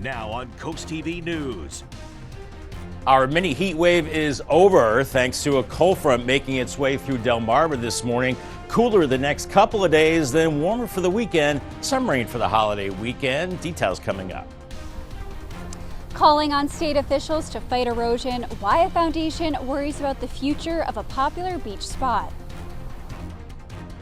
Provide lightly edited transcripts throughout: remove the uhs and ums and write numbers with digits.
Now on CoastTV News. Our mini heat wave is over thanks to a cold front making its way through Delmarva this morning. Cooler the next couple of days, then warmer for the weekend. Some rain for the holiday weekend. Details coming up. Calling on state officials to fight erosion, why a foundation worries about the future of a popular beach spot.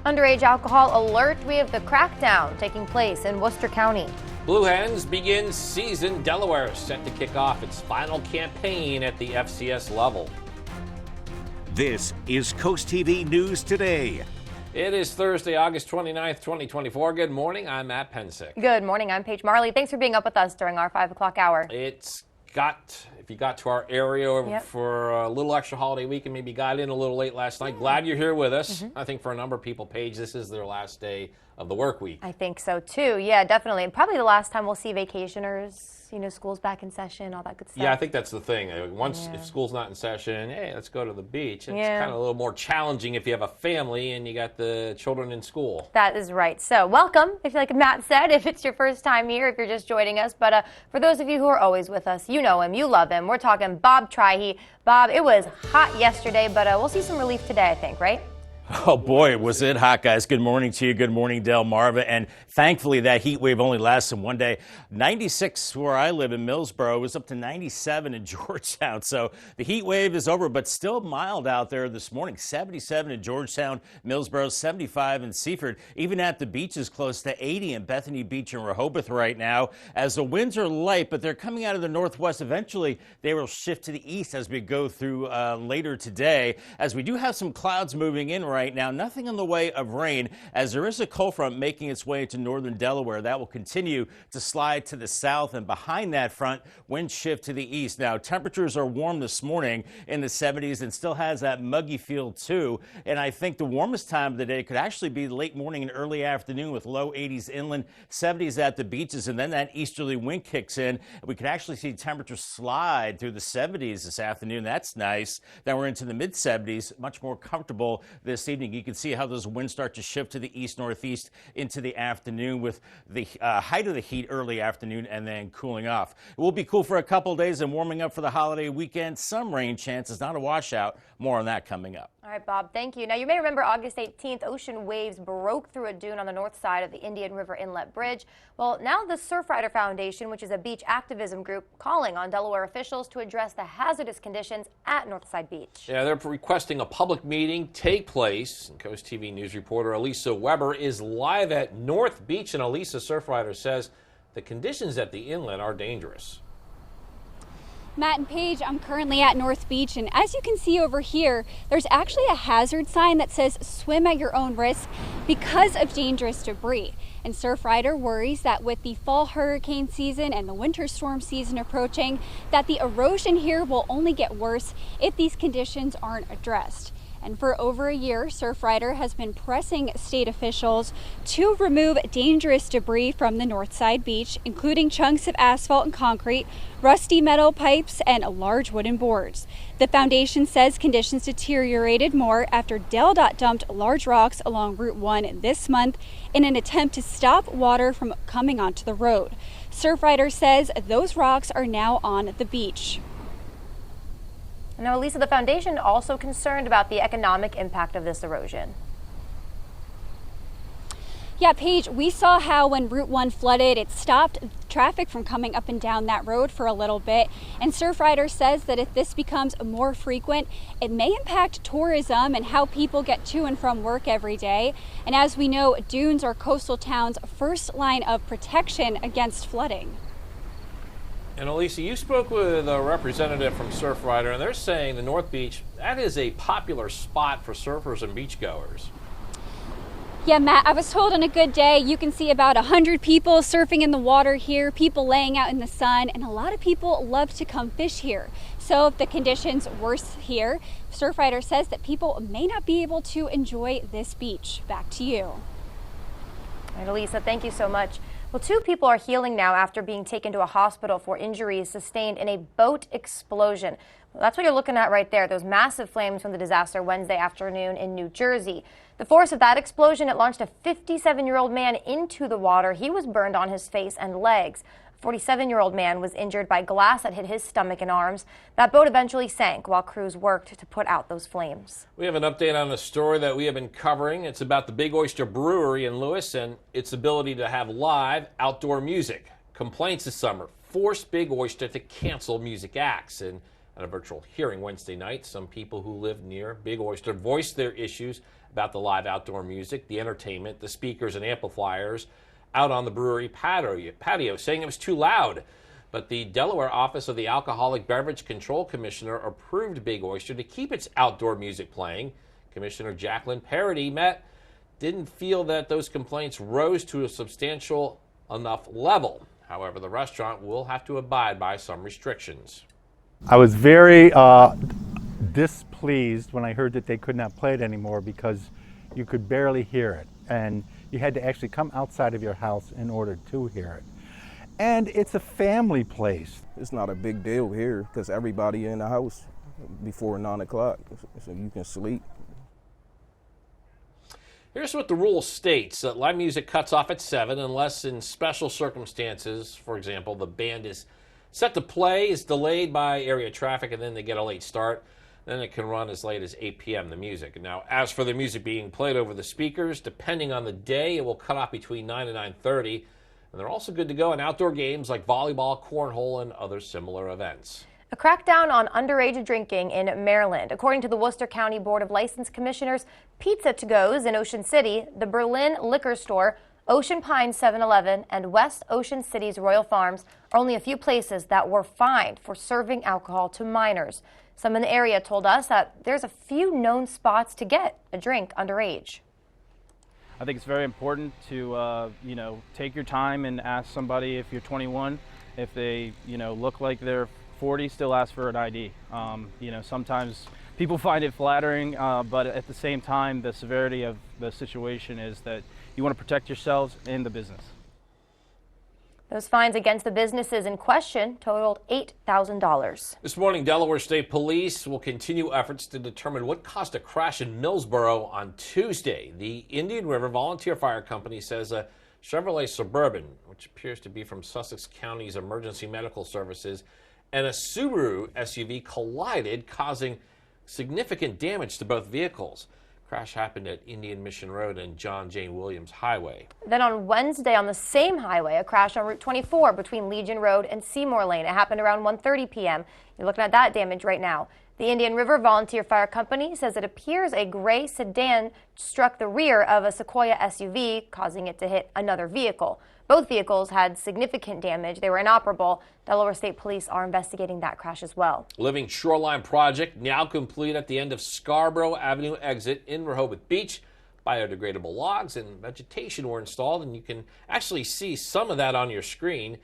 Underage alcohol alert, we have the crackdown taking place in Worcester County. Blue Hens begins season. Delaware is set to kick off its final campaign at the FCS level. This is CoastTV News Today. It is Thursday, August 29th, 2024. Good morning. I'm Matt Pensick. Good morning. I'm Paige Marley. Thanks for being up with us during our 5 o'clock hour. If you got to our area for a little extra holiday weekend, maybe got in a little late last night, glad you're here with us. I think for a number of people, Paige, this is their last day of the work week. I think so too. Yeah, definitely. And probably the last time we'll see vacationers, school's back in session, all that good stuff. Yeah, I think that's the thing. If school's not in session, hey, let's go to the beach. It's kind of a little more challenging if you have a family and you got the children in school. That is right. So welcome, like Matt said, if it's your first time here, if you're just joining us. But for those of you who are always with us, you know him, you love him. We're talking Bob Trihey. Bob, it was hot yesterday, but we'll see some relief today, I think, right? Oh boy, was it hot, guys. Good morning to you. Good morning, Delmarva. And thankfully, that heat wave only lasted one day. 96 where I live in Millsboro was up to 97 in Georgetown. So the heat wave is over, but still mild out there this morning. 77 in Georgetown, Millsboro, 75 in Seaford. Even at the beaches, close to 80 in Bethany Beach and Rehoboth right now. As the winds are light, but they're coming out of the northwest. Eventually, they will shift to the east as we go through later today. As we do have some clouds moving in right now, nothing in the way of rain, as there is a cold front making its way into northern Delaware. That will continue to slide to the south, and behind that front, wind shift to the east. Now, temperatures are warm this morning in the 70s and still has that muggy feel too. And I think the warmest time of the day could actually be late morning and early afternoon with low 80s inland, 70s at the beaches, and then that easterly wind kicks in. We could actually see temperatures slide through the 70s this afternoon. That's nice. Then we're into the mid 70s, much more comfortable this evening. You can see how those winds start to shift to the east-northeast into the afternoon with the height of the heat early afternoon and then cooling off. It will be cool for a couple of days and warming up for the holiday weekend. Some rain chances, not a washout. More on that coming up. All right, Bob, thank you. Now, you may remember August 18th, ocean waves broke through a dune on the north side of the Indian River Inlet Bridge. Well, now the Surfrider Foundation, which is a beach activism group, calling on Delaware officials to address the hazardous conditions at Northside Beach. Yeah, they're requesting a public meeting take place. And Coast TV News reporter Elisa Weber is live at North Beach, and Elisa, Surfrider, says the conditions at the inlet are dangerous. Matt and Paige, I'm currently at North Beach, and as you can see over here, there's actually a hazard sign that says swim at your own risk because of dangerous debris. And Surfrider worries that with the fall hurricane season and the winter storm season approaching, that the erosion here will only get worse if these conditions aren't addressed. And for over a year, Surfrider has been pressing state officials to remove dangerous debris from the Northside Beach, including chunks of asphalt and concrete, rusty metal pipes, and large wooden boards. The foundation says conditions deteriorated more after DelDOT dumped large rocks along Route 1 this month in an attempt to stop water from coming onto the road. Surfrider says those rocks are now on the beach. Now, Lisa, the foundation also concerned about the economic impact of this erosion. Yeah, Paige, we saw how when Route 1 flooded, it stopped traffic from coming up and down that road for a little bit. And Surfrider says that if this becomes more frequent, it may impact tourism and how people get to and from work every day. And as we know, dunes are coastal towns' first line of protection against flooding. And Elisa, you spoke with a representative from Surfrider, and they're saying the North Beach, that is a popular spot for surfers and beachgoers. Yeah, Matt, I was told on a good day you can see about 100 people surfing in the water here, people laying out in the sun, and a lot of people love to come fish here. So if the conditions worse here, Surfrider says that people may not be able to enjoy this beach. Back to you. All right, Elisa, thank you so much. Well, 2 people are healing now after being taken to a hospital for injuries sustained in a boat explosion. Well, that's what you're looking at right there, those massive flames from the disaster Wednesday afternoon in New Jersey. The force of that explosion, it launched a 57-year-old man into the water. He was burned on his face and legs. A 47-year-old man was injured by glass that hit his stomach and arms. That boat eventually sank while crews worked to put out those flames. We have an update on the story that we have been covering. It's about the Big Oyster Brewery in Lewis and its ability to have live outdoor music. Complaints this summer forced Big Oyster to cancel music acts. And at a virtual hearing Wednesday night, some people who live near Big Oyster voiced their issues about the live outdoor music, the entertainment, the speakers and amplifiers out on the brewery patio, saying it was too loud. But the Delaware Office of the Alcoholic Beverage Control Commissioner approved Big Oyster to keep its outdoor music playing. Commissioner Jacqueline Parody didn't feel that those complaints rose to a substantial enough level. However, the restaurant will have to abide by some restrictions. I was very displeased when I heard that they could not play it anymore because you could barely hear it, and you had to actually come outside of your house in order to hear it. And it's a family place. It's not a big deal here because everybody in the house before 9 o'clock, so you can sleep. Here's what the rule states. Live music cuts off at 7 unless in special circumstances, for example, the band is set to play, is delayed by area traffic, and then they get a late start. Then it can run as late as 8 p.m., the music. Now, as for the music being played over the speakers, depending on the day, it will cut off between 9 and 9:30. And they're also good to go in outdoor games like volleyball, cornhole, and other similar events. A crackdown on underage drinking in Maryland. According to the Worcester County Board of License Commissioners, Pizza To-Go's in Ocean City, the Berlin Liquor Store, Ocean Pines 7-Eleven, and West Ocean City's Royal Farms are only a few places that were fined for serving alcohol to minors. Some in the area told us that there's a few known spots to get a drink underage. I think it's very important to, take your time and ask somebody if you're 21. If they, look like they're 40, still ask for an ID. Sometimes people find it flattering, but at the same time, the severity of the situation is that you want to protect yourselves and the business. Those fines against the businesses in question totaled $8,000. This morning, Delaware State Police will continue efforts to determine what caused a crash in Millsboro on Tuesday. The Indian River Volunteer Fire Company says a Chevrolet Suburban, which appears to be from Sussex County's Emergency Medical Services, and a Subaru SUV collided, causing significant damage to both vehicles. Crash happened at Indian Mission Road and John Jane Williams Highway. Then on Wednesday on the same highway, a crash on Route 24 between Legion Road and Seymour Lane. It happened around 1:30 p.m. You're looking at that damage right now. The Indian River Volunteer Fire Company says it appears a gray sedan struck the rear of a Sequoia SUV, causing it to hit another vehicle. Both vehicles had significant damage. They were inoperable. Delaware State Police are investigating that crash as well. Living Shoreline project now complete at the end of Scarborough Avenue exit in Rehoboth Beach. Biodegradable logs and vegetation were installed, and you can actually see some of that on your screen.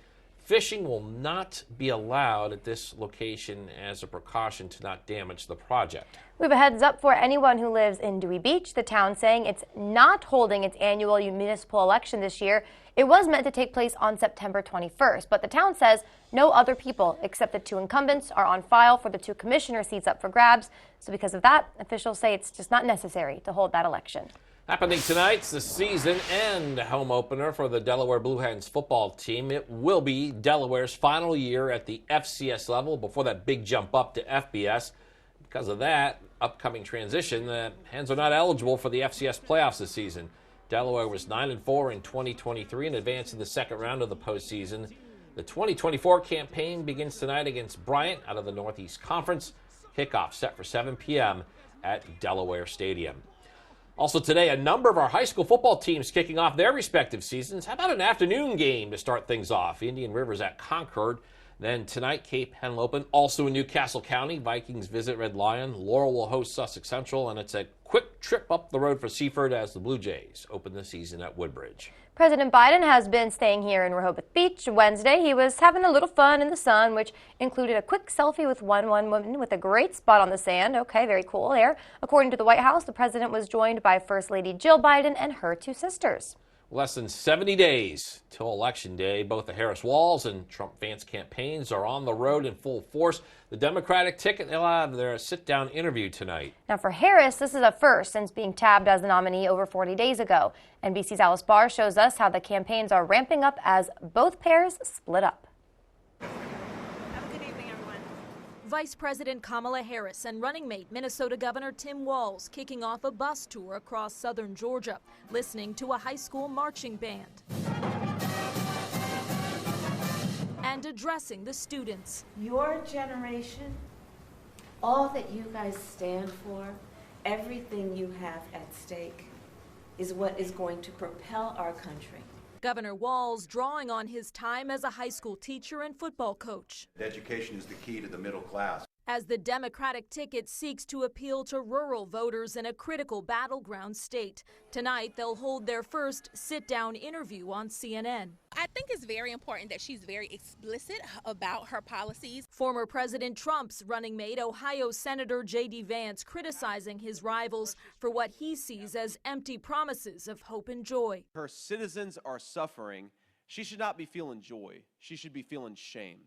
Fishing will not be allowed at this location as a precaution to not damage the project. We have a heads up for anyone who lives in Dewey Beach. The town saying it's not holding its annual municipal election this year. It was meant to take place on September 21st, but the town says no other people except the 2 incumbents are on file for the 2 commissioner seats up for grabs. So because of that, officials say it's just not necessary to hold that election. Happening tonight's the season end home opener for the Delaware Blue Hens football team. It will be Delaware's final year at the FCS level before that big jump up to FBS. Because of that upcoming transition, the Hens are not eligible for the FCS playoffs this season. Delaware was 9-4 in 2023 and advanced to the second round of the postseason. The 2024 campaign begins tonight against Bryant out of the Northeast Conference. Kickoff set for 7 p.m. at Delaware Stadium. Also today, a number of our high school football teams kicking off their respective seasons. How about an afternoon game to start things off? Indian River's at Concord. Then tonight, Cape Henlopen, also in Newcastle County. Vikings visit Red Lion. Laurel will host Sussex Central, and it's a quick trip up the road for Seaford as the Blue Jays open the season at Woodbridge. President Biden has been staying here in Rehoboth Beach. Wednesday, he was having a little fun in the sun, which included a quick selfie with one woman with a great spot on the sand. Okay, very cool there. According to the White House, the president was joined by First Lady Jill Biden and her 2 sisters. Less than 70 days till Election Day. Both the Harris-Walz and Trump-Vance campaigns are on the road in full force. The Democratic ticket, they'll have their sit-down interview tonight. Now for Harris, this is a first since being tabbed as the nominee over 40 days ago. NBC's Alice Barr shows us how the campaigns are ramping up as both pairs split up. Vice President Kamala Harris and running mate Minnesota Governor Tim Walz kicking off a bus tour across southern Georgia, listening to a high school marching band and addressing the students. Your generation, all that you guys stand for, everything you have at stake is what is going to propel our country. Governor Walz drawing on his time as a high school teacher and football coach. Education is the key to the middle class. As the Democratic ticket seeks to appeal to rural voters in a critical battleground state. Tonight, they'll hold their first sit-down interview on CNN. I think it's very important that she's very explicit about her policies. Former President Trump's running mate, Ohio Senator J.D. Vance, criticizing his rivals for what he sees as empty promises of hope and joy. Her citizens are suffering. She should not be feeling joy. She should be feeling shame.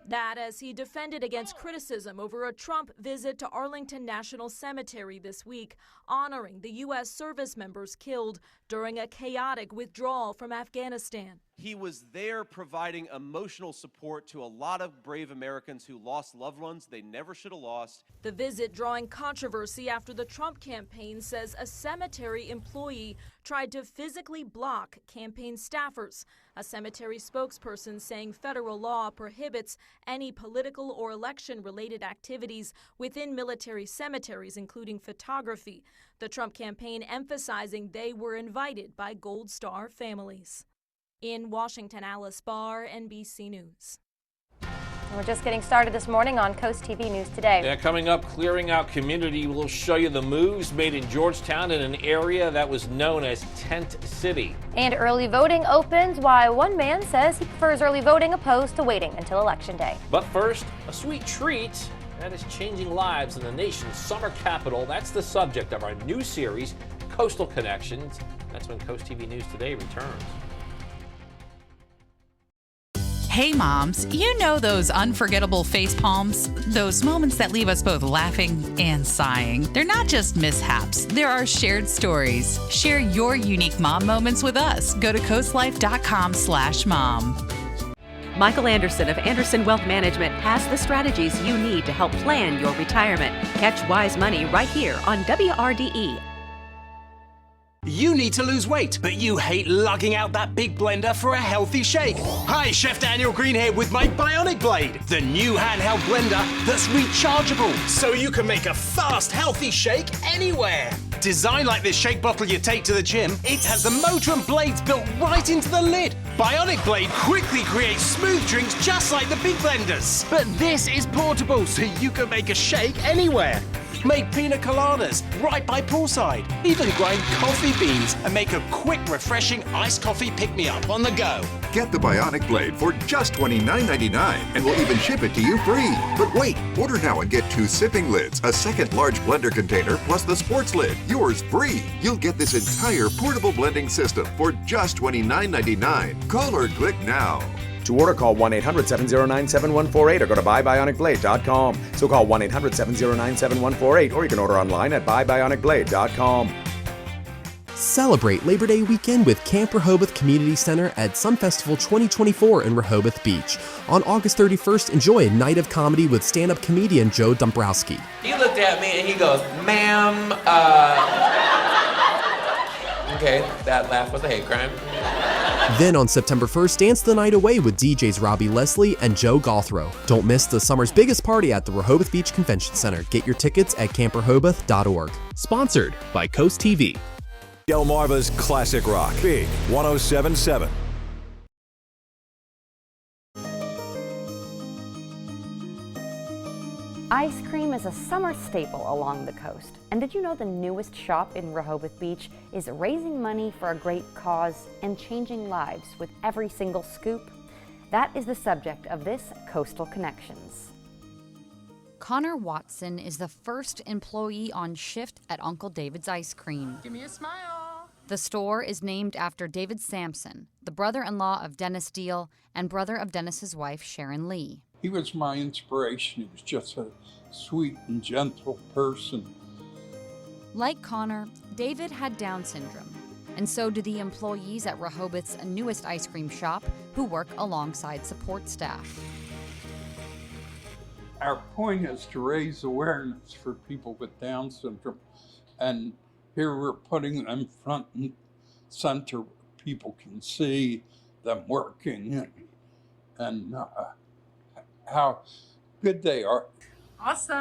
That as he defended against criticism over a Trump visit to Arlington National Cemetery this week, honoring the U.S. service members killed during a chaotic withdrawal from Afghanistan. He was there providing emotional support to a lot of brave Americans who lost loved ones they never should have lost. The visit drawing controversy after the Trump campaign says a cemetery employee tried to physically block campaign staffers. A cemetery spokesperson saying federal law prohibits any political or election-related activities within military cemeteries, including photography. The Trump campaign emphasizing they were invited by Gold Star families. In Washington, Alice Barr, NBC News. We're just getting started this morning on Coast TV News Today. Yeah, coming up, Clearing Out Community will show you the moves made in Georgetown in an area that was known as Tent City. And early voting opens, why one man says he prefers early voting opposed to waiting until Election Day. But first, a sweet treat that is changing lives in the nation's summer capital. That's the subject of our new series, Coastal Connections. That's when Coast TV News Today returns. Hey moms, you know those unforgettable face palms? Those moments that leave us both laughing and sighing. They're not just mishaps, there are shared stories. Share your unique mom moments with us. Go to coastlife.com/mom. Michael Anderson of Anderson Wealth Management has the strategies you need to help plan your retirement. Catch Wise Money right here on WRDE. You need to lose weight, but you hate lugging out that big blender for a healthy shake. Hi, Chef Daniel Green here with my Bionic Blade, the new handheld blender that's rechargeable, so you can make a fast, healthy shake anywhere. Designed like this shake bottle you take to the gym, it has the motor and blades built right into the lid. Bionic Blade quickly creates smooth drinks just like the big blenders. But this is portable, so you can make a shake anywhere. Make pina coladas right by poolside. Even grind coffee beans and make a quick, refreshing iced coffee pick-me-up on the go. Get the Bionic Blade for just $29.99 and we'll even ship it to you free. But wait, order now and get 2 sipping lids, a second large blender container, plus the sports lid. Yours free. You'll get this entire portable blending system for just $29.99. Call or click now. To order, call 1-800-709-7148 or go to buybionicblade.com. So call 1-800-709-7148 or you can order online at buybionicblade.com. Celebrate Labor Day weekend with Camp Rehoboth Community Center at Sun Festival 2024 in Rehoboth Beach. On August 31st, enjoy a night of comedy with stand-up comedian Joe Dombrowski. He looked at me and he goes, ma'am, okay, that laugh was a hate crime. Then on September 1st, dance the night away with DJs Robbie Leslie and Joe Gothrow. Don't miss the summer's biggest party at the Rehoboth Beach Convention Center. Get your tickets at camprehoboth.org. Sponsored by Coast TV. Delmarva's Classic Rock, Big 107.7. Ice cream is a summer staple along the coast. And did you know the newest shop in Rehoboth Beach is raising money for a great cause and changing lives with every single scoop? That is the subject of this Coastal Connections. Connor Watson is the first employee on shift at Uncle David's Ice Cream. Give me a smile. The store is named after David Sampson, the brother-in-law of Dennis Deal and brother of Dennis's wife, Sharon Lee. He was my inspiration. He was just a sweet and gentle person. Like Connor, David had Down syndrome, and so do the employees at Rehoboth's newest ice cream shop who work alongside support staff. Our point is to raise awareness for people with Down syndrome, and here we're putting them front and center where people can see them working and how good they are. Awesome!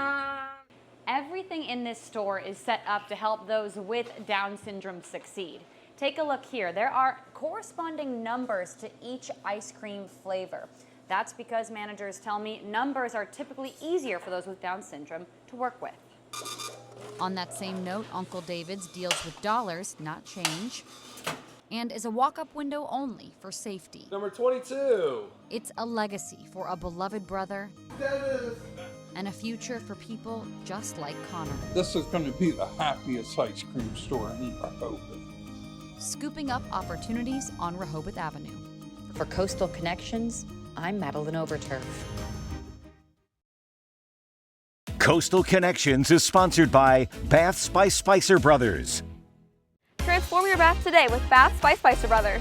Everything in this store is set up to help those with Down syndrome succeed. Take a look here. There are corresponding numbers to each ice cream flavor. That's because managers tell me numbers are typically easier for those with Down syndrome to work with. On that same note, Uncle David's deals with dollars, not change, and is a walk-up window only for safety. Number 22. It's a legacy for a beloved brother Dennis. And a future for people just like Connor. This is going to be the happiest ice cream store in Rehoboth. Scooping up opportunities on Rehoboth Avenue. For Coastal Connections, I'm Madeline Overturf. Coastal Connections is sponsored by Baths by Spicer Brothers. Transform your bath today with Baths by Spicer Brothers.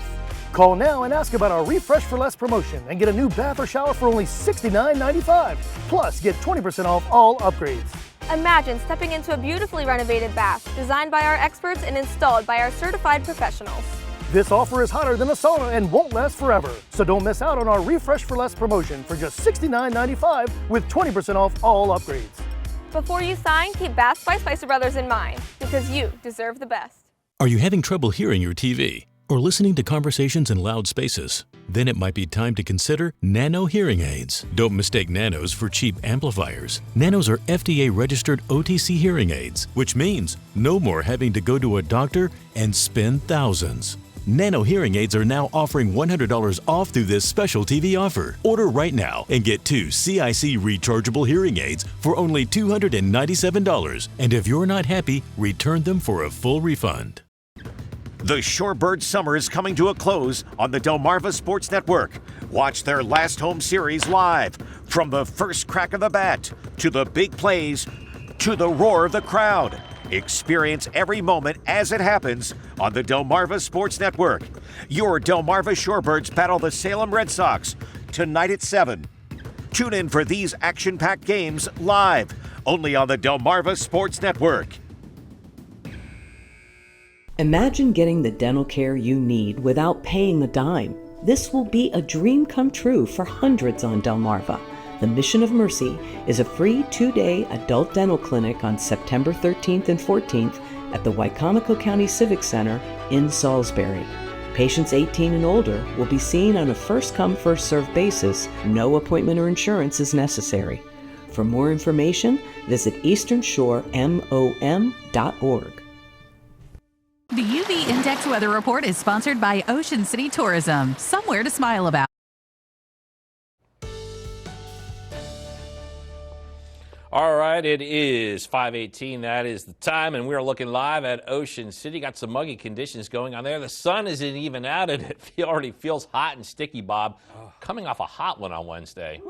Call now and ask about our Refresh for Less promotion and get a new bath or shower for only $69.95. Plus, get 20% off all upgrades. Imagine stepping into a beautifully renovated bath designed by our experts and installed by our certified professionals. This offer is hotter than a sauna and won't last forever. So don't miss out on our Refresh for Less promotion for just $69.95 with 20% off all upgrades. Before you sign, keep Baths by Spicer Brothers in mind, because you deserve the best. Are you having trouble hearing your TV or listening to conversations in loud spaces? Then it might be time to consider Nano hearing aids. Don't mistake Nanos for cheap amplifiers. Nanos are FDA-registered OTC hearing aids, which means no more having to go to a doctor and spend thousands. Nano hearing aids are now offering $100 off through this special TV offer. Order right now and get 2 CIC rechargeable hearing aids for only $297. And if you're not happy, return them for a full refund. The Shorebird Summer is coming to a close on the Delmarva Sports Network. Watch their last home series live. From the first crack of the bat, to the big plays, to the roar of the crowd. Experience every moment as it happens on the Delmarva Sports Network. Your Delmarva Shorebirds battle the Salem Red Sox tonight at 7. Tune in for these action-packed games live, only on the Delmarva Sports Network. Imagine getting the dental care you need without paying a dime. This will be a dream come true for hundreds on Delmarva. The Mission of Mercy is a free 2-day adult dental clinic on September 13th and 14th at the Wicomico County Civic Center in Salisbury. Patients 18 and older will be seen on a first-come, first-served basis. No appointment or insurance is necessary. For more information, visit easternshoremom.org. The UV Index Weather Report is sponsored by Ocean City Tourism. Somewhere to smile about. All right, it is 5:18. That is the time, and we're looking live at Ocean City. Got some muggy conditions going on there. The sun isn't even out, and it already feels hot and sticky, Bob. Coming off a hot one on Wednesday.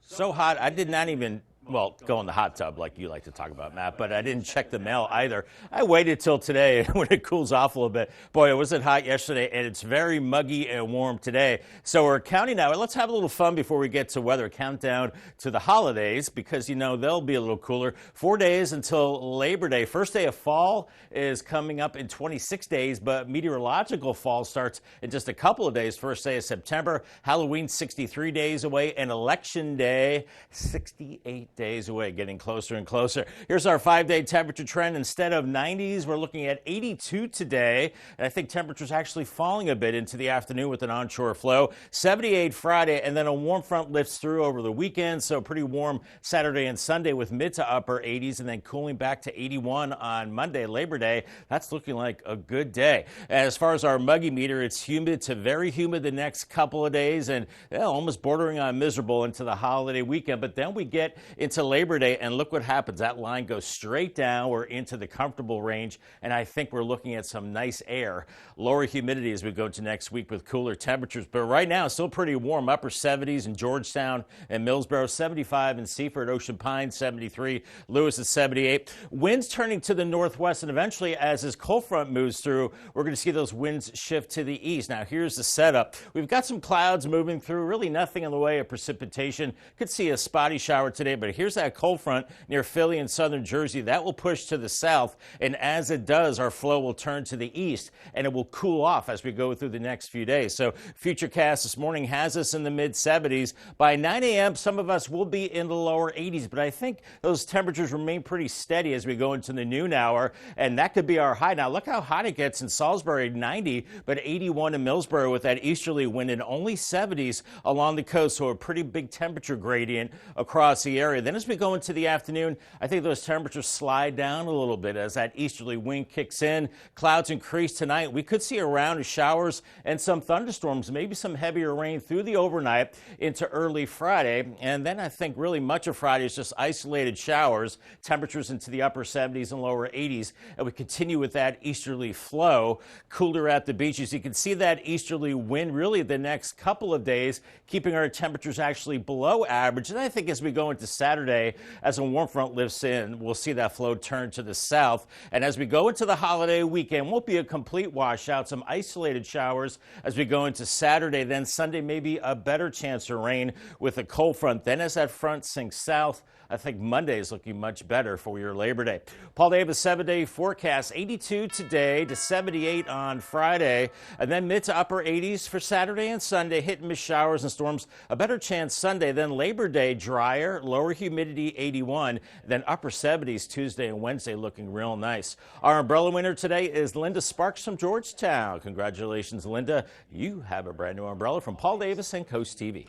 So hot, I did not even, go in the hot tub like you like to talk about, Matt, but I didn't check the mail either. I waited till today when it cools off a little bit. Boy, it wasn't hot yesterday, and it's very muggy and warm today. So we're counting now. Let's have a little fun before we get to weather countdown to the holidays, because, they'll be a little cooler. 4 days until Labor Day. First day of fall is coming up in 26 days, but meteorological fall starts in just a couple of days. First day of September. Halloween, 63 days away, and Election Day, 68 days away, getting closer and closer. Here's our 5-day temperature trend. Instead of 90s, we're looking at 82 today. And I think temperatures actually falling a bit into the afternoon with an onshore flow. 78 Friday, and then a warm front lifts through over the weekend. So pretty warm Saturday and Sunday with mid to upper 80s, and then cooling back to 81 on Monday, Labor Day. That's looking like a good day. As far as our muggy meter, it's humid to very humid the next couple of days, and almost bordering on miserable into the holiday weekend. But then we get into Labor Day, and look what happens. That line goes straight down. We're into the comfortable range, and I think we're looking at some nice air. Lower humidity as we go to next week with cooler temperatures, but right now still pretty warm. Upper 70s in Georgetown and Millsboro, 75 in Seaford, Ocean Pines, 73, Lewis is 78. Winds turning to the northwest, and eventually as this cold front moves through, we're going to see those winds shift to the east. Now here's the setup. We've got some clouds moving through, really nothing in the way of precipitation. Could see a spotty shower today, but here's that cold front near Philly and southern Jersey. That will push to the south, and as it does, our flow will turn to the east, and it will cool off as we go through the next few days. So Futurecast this morning has us in the mid-70s. By 9 a.m., some of us will be in the lower 80s, but I think those temperatures remain pretty steady as we go into the noon hour, and that could be our high. Now look how hot it gets in Salisbury, 90, but 81 in Millsboro with that easterly wind, and only 70s along the coast, so a pretty big temperature gradient across the area. Then as we go into the afternoon, I think those temperatures slide down a little bit as that easterly wind kicks in. Clouds increase tonight. We could see a round of showers and some thunderstorms, maybe some heavier rain through the overnight into early Friday. And then I think really much of Friday is just isolated showers, temperatures into the upper 70s and lower 80s. And we continue with that easterly flow. Cooler at the beaches. You can see that easterly wind really the next couple of days, keeping our temperatures actually below average. And I think as we go into Saturday, as a warm front lifts in, we'll see that flow turn to the south. And as we go into the holiday weekend, won't be a complete washout, some isolated showers as we go into Saturday. Then Sunday, maybe a better chance of rain with a cold front. Then as that front sinks south, I think Monday is looking much better for your Labor Day. Paul Davis 7-day forecast, 82 today to 78 on Friday, and then mid to upper 80s for Saturday and Sunday, hit and miss showers and storms. A better chance Sunday, then Labor Day drier, lower humidity 81, then upper 70s Tuesday and Wednesday looking real nice. Our umbrella winner today is Linda Sparks from Georgetown. Congratulations, Linda. You have a brand new umbrella from Paul Davis and Coast TV.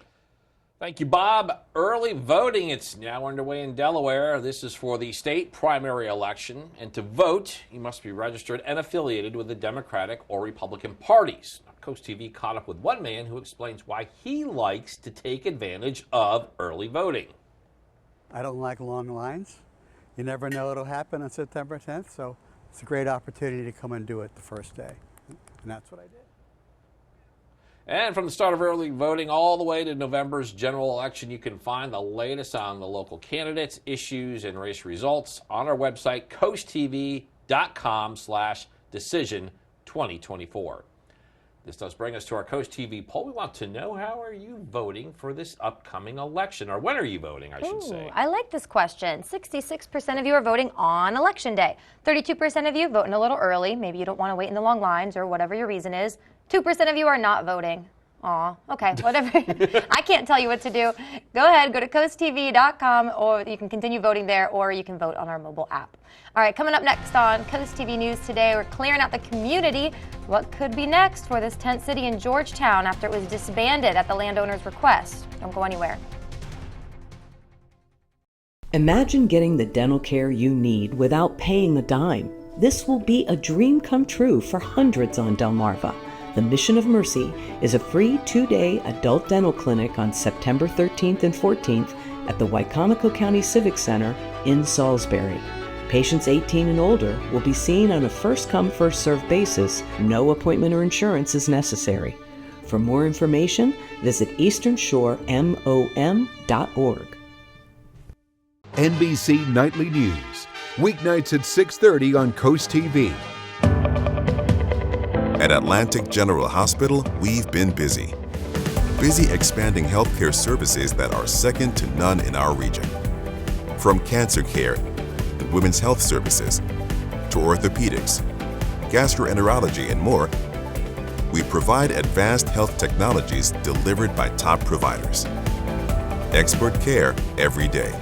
Thank you, Bob. Early voting, it's now underway in Delaware. This is for the state primary election. And to vote, you must be registered and affiliated with the Democratic or Republican parties. Coast TV caught up with one man who explains why he likes to take advantage of early voting. I don't like long lines. You never know what'll happen on September 10th, so it's a great opportunity to come and do it the first day. And that's what I did. And from the start of early voting all the way to November's general election, you can find the latest on the local candidates, issues, and race results on our website, coasttv.com/decision2024. This does bring us to our Coast TV poll. We want to know, how are you voting for this upcoming election? Or when are you voting, I should say? I like this question. 66% of you are voting on Election Day. 32% of you voting a little early. Maybe you don't want to wait in the long lines or whatever your reason is. 2% of you are not voting. Aw, okay, whatever. I can't tell you what to do. Go ahead, go to coasttv.com, or you can continue voting there, or you can vote on our mobile app. All right, coming up next on Coast TV News today, we're clearing out the community. What could be next for this tent city in Georgetown after it was disbanded at the landowner's request? Don't go anywhere. Imagine getting the dental care you need without paying a dime. This will be a dream come true for hundreds on Delmarva. The Mission of Mercy is a free 2-day adult dental clinic on September 13th and 14th at the Wicomico County Civic Center in Salisbury. Patients 18 and older will be seen on a first-come, first-served basis. No appointment or insurance is necessary. For more information, visit easternshoremom.org. NBC Nightly News, weeknights at 6:30 on Coast TV. At Atlantic General Hospital, we've been busy. Busy expanding healthcare services that are second to none in our region. From cancer care and women's health services to orthopedics, gastroenterology, and more, we provide advanced health technologies delivered by top providers. Expert care every day.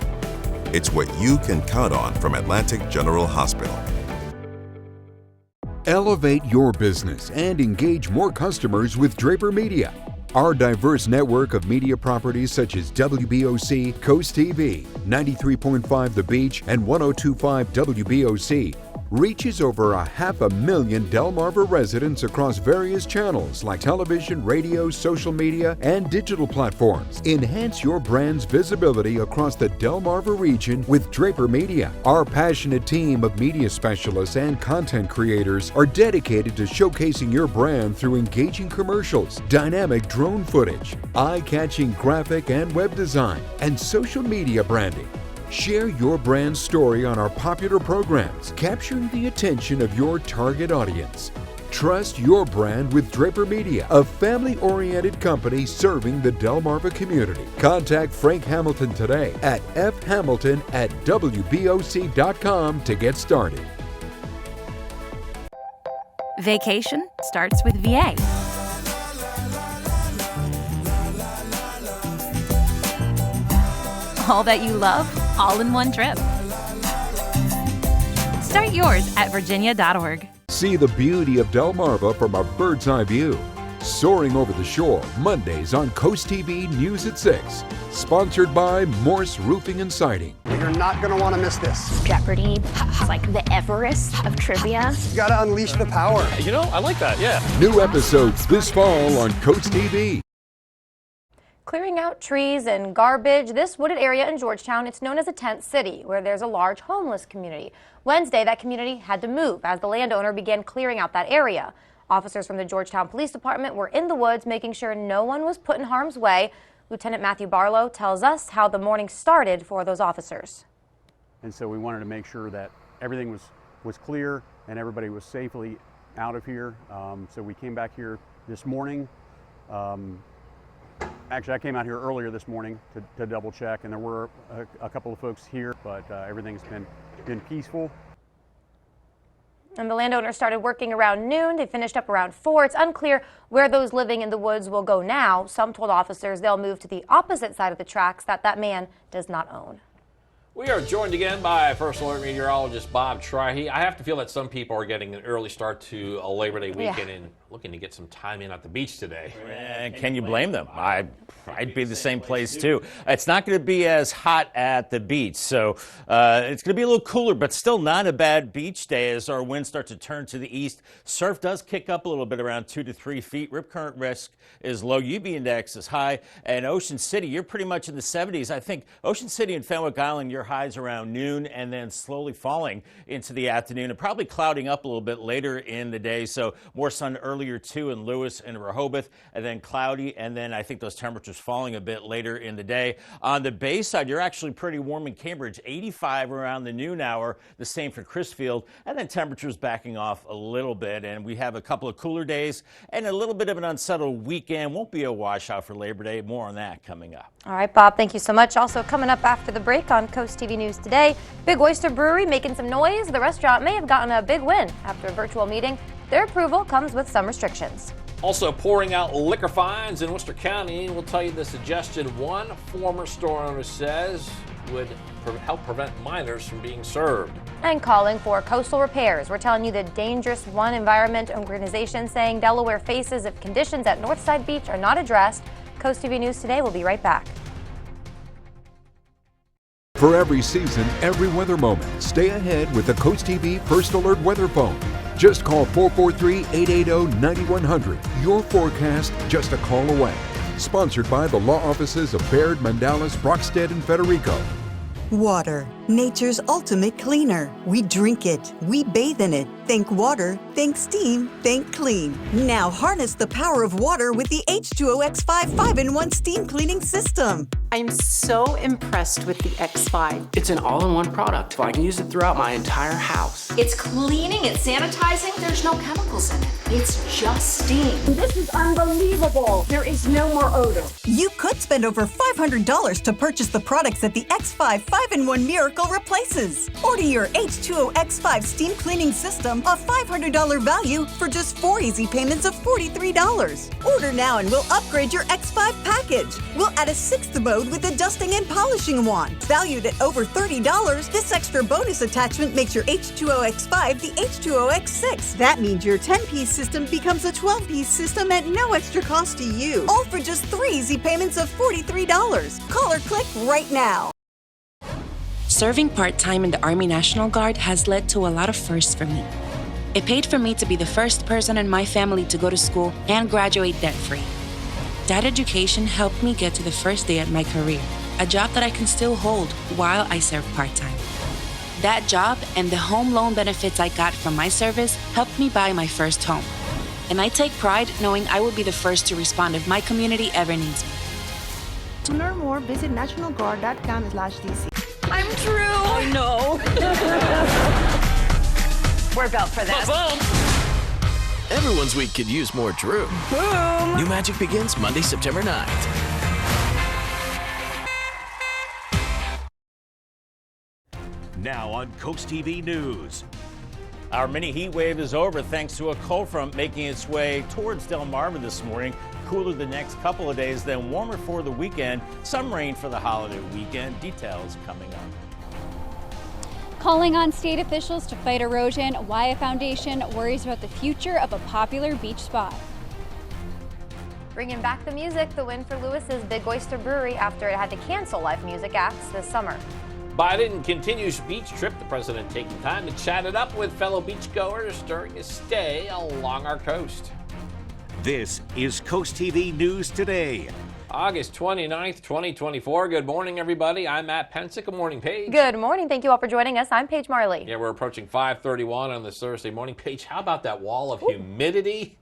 It's what you can count on from Atlantic General Hospital. Elevate your business and engage more customers with Draper Media. Our diverse network of media properties such as WBOC, Coast TV, 93.5 The Beach, and 102.5 WBOC reaches over 500,000 Delmarva residents across various channels like television, radio, social media, and digital platforms. Enhance your brand's visibility across the Delmarva region with Draper Media. Our passionate team of media specialists and content creators are dedicated to showcasing your brand through engaging commercials, dynamic drone footage, eye-catching graphic and web design, and social media branding. Share your brand story on our popular programs, capturing the attention of your target audience. Trust your brand with Draper Media, a family-oriented company serving the Delmarva community. Contact Frank Hamilton today at fhamilton@wboc.com to get started. Vacation starts with VA. All that you love, all in one trip. Start yours at virginia.org. See the beauty of Delmarva from a bird's eye view. Soaring over the shore, Mondays on CoastTV News at 6. Sponsored by Morse Roofing and Siding. You're not going to want to miss this. Jeopardy! It's like the Everest of trivia. You got to unleash the power. You know, I like that, yeah. New episodes this fall on CoastTV. Clearing out trees and garbage. This wooded area in Georgetown, it's known as a tent city, where there's a large homeless community. Wednesday, that community had to move as the landowner began clearing out that area. Officers from the Georgetown Police Department were in the woods making sure no one was put in harm's way. Lieutenant Matthew Barlow tells us how the morning started for those officers. And so we wanted to make sure that everything was clear and everybody was safely out of here. So we came back here this morning. Actually, I came out here earlier this morning to double check, and there were a couple of folks here, but everything's been peaceful. And the landowner started working around noon. They finished up around 4. It's unclear where those living in the woods will go now. Some told officers they'll move to the opposite side of the tracks that man does not own. We are joined again by First Alert meteorologist Bob Trihey. I have to feel that some people are getting an early start to a Labor Day weekend and looking to get some time in at the beach today. And can you blame them? I'd be the same place too. It's not going to be as hot at the beach, so it's going to be a little cooler, but still not a bad beach day as our winds start to turn to the east. Surf does kick up a little bit, around 2 to 3 feet. Rip current risk is low. UV index is high. And Ocean City, you're pretty much in the 70s. I think Ocean City and Fenwick Island, your highs around noon and then slowly falling into the afternoon and probably clouding up a little bit later in the day. So more sun earlier too in Lewis and Rehoboth, and then cloudy, and then I think those temperatures falling a bit later in the day. On the bay side, you're actually pretty warm in Cambridge, 85 around the noon hour, the same for Crisfield, and then temperatures backing off a little bit. And we have a couple of cooler days and a little bit of an unsettled weekend. Won't be a washout for Labor Day. More on that coming up. All right, Bob, thank you so much. Also coming up after the break on Coast TV News today, Big Oyster Brewery making some noise. The restaurant may have gotten a big win after a virtual meeting. Their approval comes with some restrictions. Also pouring out liquor fines in Worcester County. We'll tell you the suggestion one former store owner says would help prevent minors from being served. And calling for coastal repairs. We're telling you the Dangerous One Environment organization saying Delaware faces if conditions at Northside Beach are not addressed. Coast TV News today. We'll be right back. For every season, every weather moment, stay ahead with the Coast TV First Alert Weather Phone. Just call 443-880-9100. Your forecast just a call away. Sponsored by the law offices of Baird, Mandalis, Brockstead, and Federico. Water, nature's ultimate cleaner. We drink it, we bathe in it. Think water, think steam, think clean. Now harness the power of water with the H2O X5 5-in-1 steam cleaning system. I'm so impressed with the X5. It's an all-in-one product. I can use it throughout my entire house. It's cleaning, it's sanitizing, there's no chemicals in it. It's just steam. This is unbelievable. There is no more odor. You could spend over $500 to purchase the products that the X5 5-in-1 Miracle replaces. Order your H2O X5 steam cleaning system, a $500 value, for just 4 easy payments of $43. Order now and we'll upgrade your X5 package. We'll add a 6th mode with a dusting and polishing wand. Valued at over $30, this extra bonus attachment makes your H2O X5 the H2O X6. That means your 10-piece system becomes a 12-piece system at no extra cost to you. All for just 3 easy payments of $43. Call or click right now. Serving part-time in the Army National Guard has led to a lot of firsts for me. It paid for me to be the first person in my family to go to school and graduate debt-free. That education helped me get to the first day at my career, a job that I can still hold while I serve part-time. That job and the home loan benefits I got from my service helped me buy my first home. And I take pride knowing I will be the first to respond if my community ever needs me. To learn more, visit nationalguard.com/DC. I'm Drew. Oh no. We're built for this. Everyone's week could use more Drew. Boom. New Magic begins Monday, September 9th. Now on CoastTV News. Our mini heat wave is over thanks to a cold front making its way towards Delmarva this morning. Cooler the next couple of days, then warmer for the weekend. Some rain for the holiday weekend. Details coming up. Calling on state officials to fight erosion, why a foundation worries about the future of a popular beach spot. Bringing back the music, the win for Lewis's Big Oyster Brewery after it had to cancel live music acts this summer. Biden continues beach trip. The president taking time to chat it up with fellow beachgoers during his stay along our coast. This is CoastTV News Today. August 29th, 2024. Good morning, everybody. I'm Matt Pensick. Good morning, Paige. Good morning. Thank you all for joining us. I'm Paige Marley. Yeah, we're approaching 5:31 on this Thursday morning. Paige, how about that wall of humidity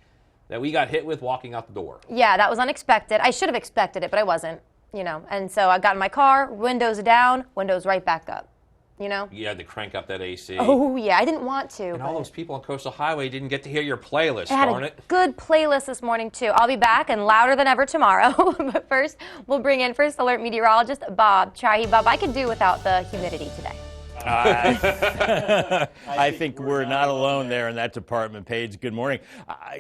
that we got hit with walking out the door? Yeah, that was unexpected. I should have expected it, but I wasn't, And so I got in my car, windows down, windows right back up, You had to crank up that AC. Oh, yeah. I didn't want to. And all those people on Coastal Highway didn't get to hear your playlist, I had darn a it. good playlist this morning, too. I'll be back and louder than ever tomorrow. But first, we'll bring in First Alert meteorologist Bob Chahi. Bob, I could do without the humidity today. I think we're not alone there in that department, Paige. Good morning.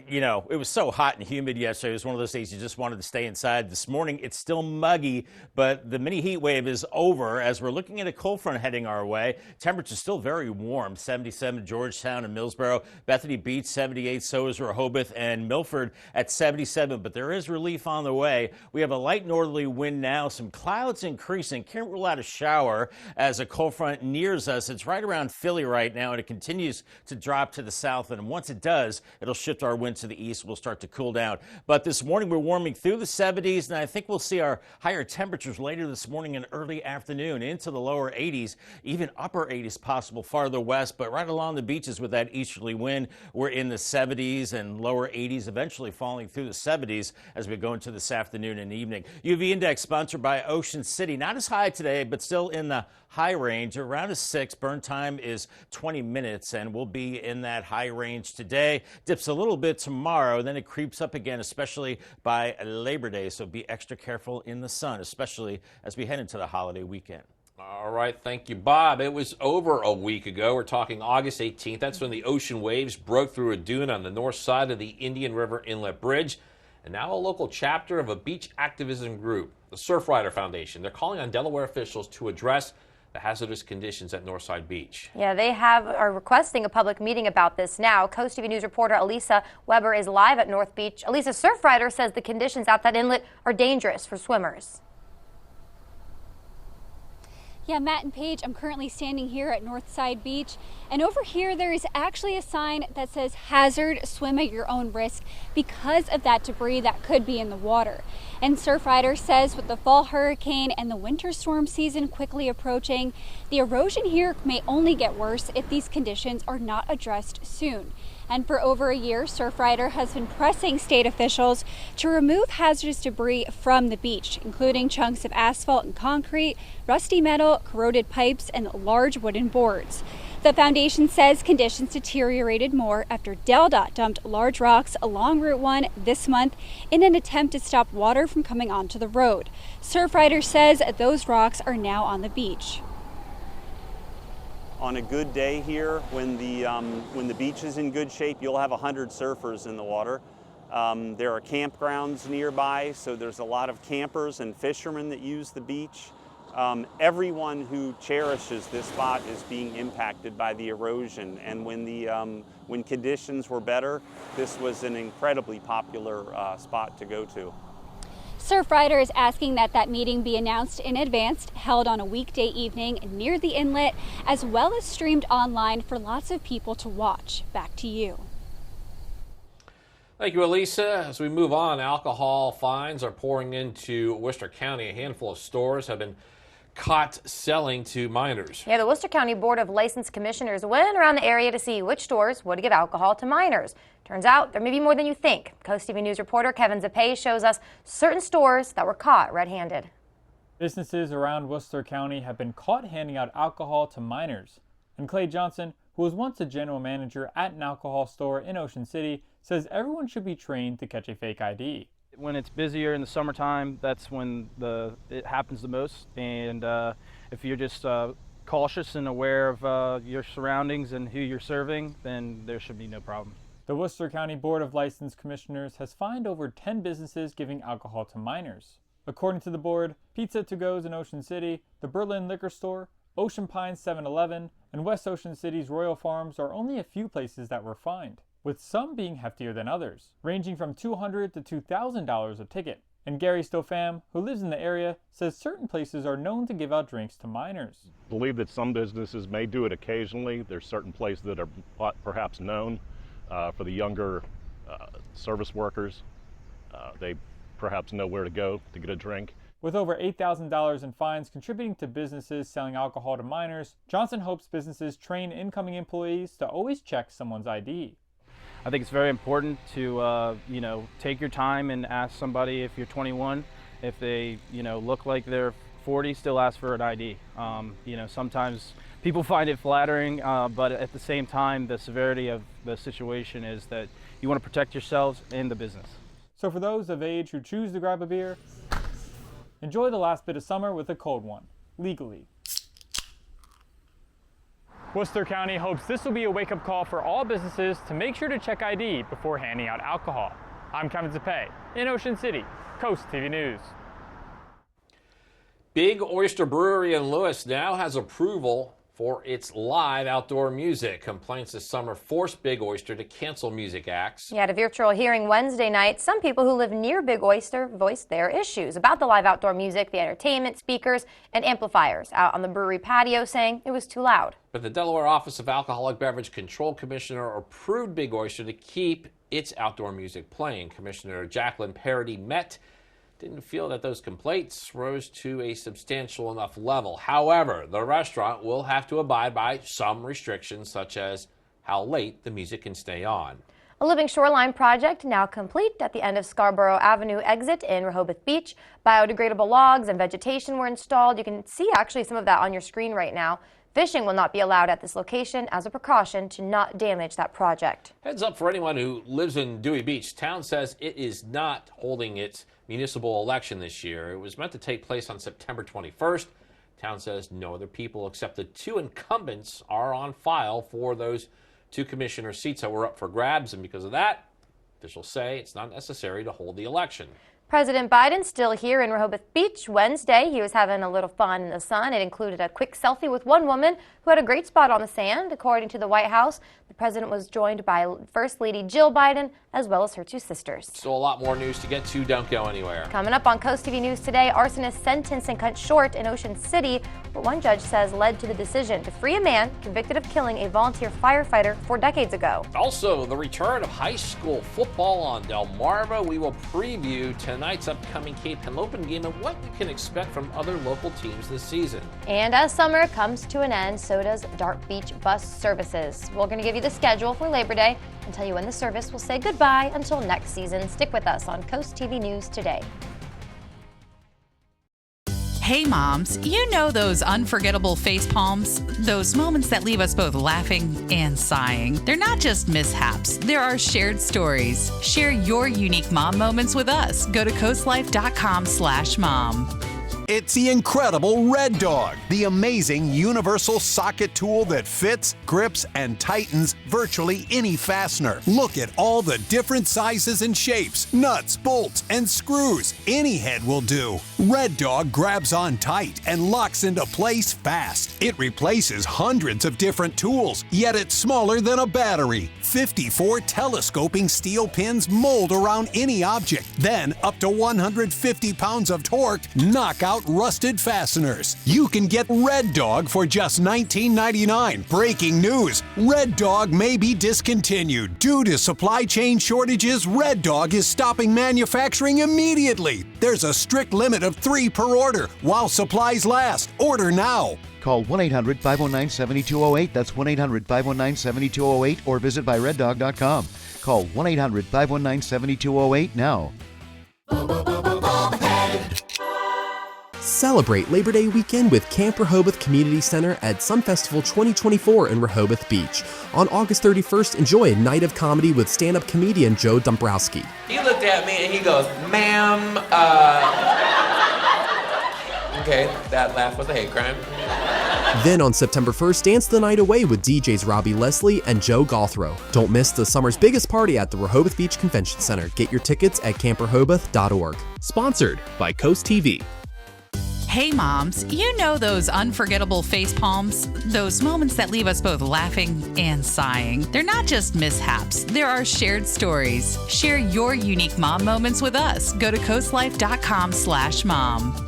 It was so hot and humid yesterday. It was one of those days you just wanted to stay inside. This morning, it's still muggy, but the mini heat wave is over as we're looking at a cold front heading our way. Temperature's still very warm, 77 Georgetown and Millsboro. Bethany Beach, 78. So is Rehoboth and Milford at 77, but there is relief on the way. We have a light northerly wind now, some clouds increasing. Can't rule out a shower as a cold front nears us. It's right around Philly right now, and it continues to drop to the south. And once it does, it'll shift our wind to the east. We'll start to cool down. But this morning, we're warming through the 70s, and I think we'll see our higher temperatures later this morning and early afternoon into the lower 80s, even upper 80s possible farther west. But right along the beaches with that easterly wind, we're in the 70s and lower 80s, eventually falling through the 70s as we go into this afternoon and evening. UV index sponsored by Ocean City. Not as high today, but still in the high range, around a 6. Burn time is 20 minutes, and we'll be in that high range today. Dips a little bit tomorrow, then it creeps up again, especially by Labor Day. So be extra careful in the sun, especially as we head into the holiday weekend. All right, thank you, Bob. It was over a week ago. We're talking August 18th. That's when the ocean waves broke through a dune on the north side of the Indian River Inlet Bridge. And now a local chapter of a beach activism group, the Surfrider Foundation. They're calling on Delaware officials to address the hazardous conditions at Northside Beach. Yeah, they are requesting a public meeting about this now. Coast TV News reporter Elisa Weber is live at North Beach. Elisa, Surfrider says the conditions out that inlet are dangerous for swimmers. Yeah, Matt and Paige, I'm currently standing here at Northside Beach, and over here there is actually a sign that says hazard, swim at your own risk because of that debris that could be in the water. And Surfrider says with the fall hurricane and the winter storm season quickly approaching, the erosion here may only get worse if these conditions are not addressed soon. And for over a year, Surfrider has been pressing state officials to remove hazardous debris from the beach, including chunks of asphalt and concrete, rusty metal, corroded pipes, and large wooden boards. The foundation says conditions deteriorated more after DelDOT dumped large rocks along Route 1 this month in an attempt to stop water from coming onto the road. Surfrider says those rocks are now on the beach. On a good day here, when the beach is in good shape, you'll have 100 surfers in the water. There are campgrounds nearby, so there's a lot of campers and fishermen that use the beach. Everyone who cherishes this spot is being impacted by the erosion, and when conditions were better, this was an incredibly popular spot to go to. Surfrider is asking that meeting be announced in advance, held on a weekday evening near the inlet, as well as streamed online for lots of people to watch. Back to you. Thank you, Elisa. As we move on, alcohol fines are pouring into Worcester County. A handful of stores have been caught selling to minors. Yeah, the Worcester County Board of License Commissioners went around the area to see which stores would give alcohol to minors. Turns out there may be more than you think. CoastTV News reporter Kevin Zapay shows us certain stores that were caught red-handed. Businesses around Worcester County have been caught handing out alcohol to minors. And Clay Johnson, who was once a general manager at an alcohol store in Ocean City, says everyone should be trained to catch a fake ID. When it's busier in the summertime, that's when it happens the most. And if you're just cautious and aware of your surroundings and who you're serving, then there should be no problem. The Worcester County Board of License Commissioners has fined over 10 businesses giving alcohol to minors. According to the board, Pizza To Go's in Ocean City, the Berlin Liquor Store, Ocean Pines 7-Eleven, and West Ocean City's Royal Farms are only a few places that were fined, with some being heftier than others, ranging from $200 to $2,000 a ticket. And Gary Stofam, who lives in the area, says certain places are known to give out drinks to minors. I believe that some businesses may do it occasionally. There's certain places that are perhaps known for the younger service workers. They perhaps know where to go to get a drink. With over $8,000 in fines contributing to businesses selling alcohol to minors, Johnson hopes businesses train incoming employees to always check someone's ID. I think it's very important to, take your time and ask somebody if you're 21. If they, look like they're 40, still ask for an ID. Sometimes people find it flattering, but at the same time, the severity of the situation is that you want to protect yourselves and the business. So for those of age who choose to grab a beer, enjoy the last bit of summer with a cold one, legally. Worcester County hopes this will be a wake-up call for all businesses to make sure to check ID before handing out alcohol. I'm Kevin Zapay in Ocean City, CoastTV News. Big Oyster Brewery in Lewis now has approval for its live outdoor music. Complaints this summer forced Big Oyster to cancel music acts. Yeah, at a virtual hearing Wednesday night, some people who live near Big Oyster voiced their issues about the live outdoor music, the entertainment, speakers, and amplifiers out on the brewery patio, saying it was too loud. But the Delaware Office of Alcoholic Beverage Control Commissioner approved Big Oyster to keep its outdoor music playing. Commissioner Jacqueline Parody didn't feel that those complaints rose to a substantial enough level. However, the restaurant will have to abide by some restrictions, such as how late the music can stay on. A living shoreline project now complete at the end of Scarborough Avenue exit in Rehoboth Beach. Biodegradable logs and vegetation were installed. You can see actually some of that on your screen right now. Fishing will not be allowed at this location as a precaution to not damage that project. Heads up for anyone who lives in Dewey Beach. Town says it is not holding its municipal election this year. It was meant to take place on September 21st. Town says no other people except the two incumbents are on file for those two commissioner seats that were up for grabs, and because of that, officials say it's not necessary to hold the election. President Biden still here in Rehoboth Beach Wednesday. He was having a little fun in the sun. It included a quick selfie with one woman who had a great spot on the sand. According to the White House, the president was joined by First Lady Jill Biden as well as her two sisters. Still a lot more news to get to. Don't go anywhere. Coming up on CoastTV News today, arsonist sentenced and cut short in Ocean City, what one judge says led to the decision to free a man convicted of killing a volunteer firefighter 4 decades ago. Also, the return of high school football on Delmarva. We will preview tonight's upcoming Cape Henlopen game and what you can expect from other local teams this season. And as summer comes to an end, so does Dark Beach bus services. We're going to give you the schedule for Labor Day and tell you when the service will say goodbye until next season. Stick with us on CoastTV News today. Hey moms, you know those unforgettable face palms? Those moments that leave us both laughing and sighing. They're not just mishaps, they're our shared stories. Share your unique mom moments with us. Go to coastlife.com/mom. It's the incredible Red Dog, the amazing universal socket tool that fits, grips, and tightens virtually any fastener. Look at all the different sizes and shapes, nuts, bolts, and screws. Any head will do. Red Dog grabs on tight and locks into place fast. It replaces hundreds of different tools, yet it's smaller than a battery. 54 telescoping steel pins mold around any object. Then, up to 150 pounds of torque knock out rusted fasteners. You can get Red Dog for just $19.99. Breaking news: Red Dog may be discontinued. Due to supply chain shortages, Red Dog is stopping manufacturing immediately. There's a strict limit of 3 per order while supplies last. Order now. Call 1-800-519-7208. That's 1-800-519-7208 or visit byreddog.com. Call 1-800-519-7208 now. Celebrate Labor Day weekend with Camp Rehoboth Community Center at Sun Festival 2024 in Rehoboth Beach. On August 31st, enjoy a night of comedy with stand-up comedian Joe Dombrowski. He looked at me and he goes, "Ma'am, okay, that laugh was a hate crime." Then on September 1st, dance the night away with DJs Robbie Leslie and Joe Gothrow. Don't miss the summer's biggest party at the Rehoboth Beach Convention Center. Get your tickets at camprehoboth.org. Sponsored by CoastTV. Hey moms, you know those unforgettable face palms? Those moments that leave us both laughing and sighing. They're not just mishaps, there are shared stories. Share your unique mom moments with us. Go to coastlife.com/mom.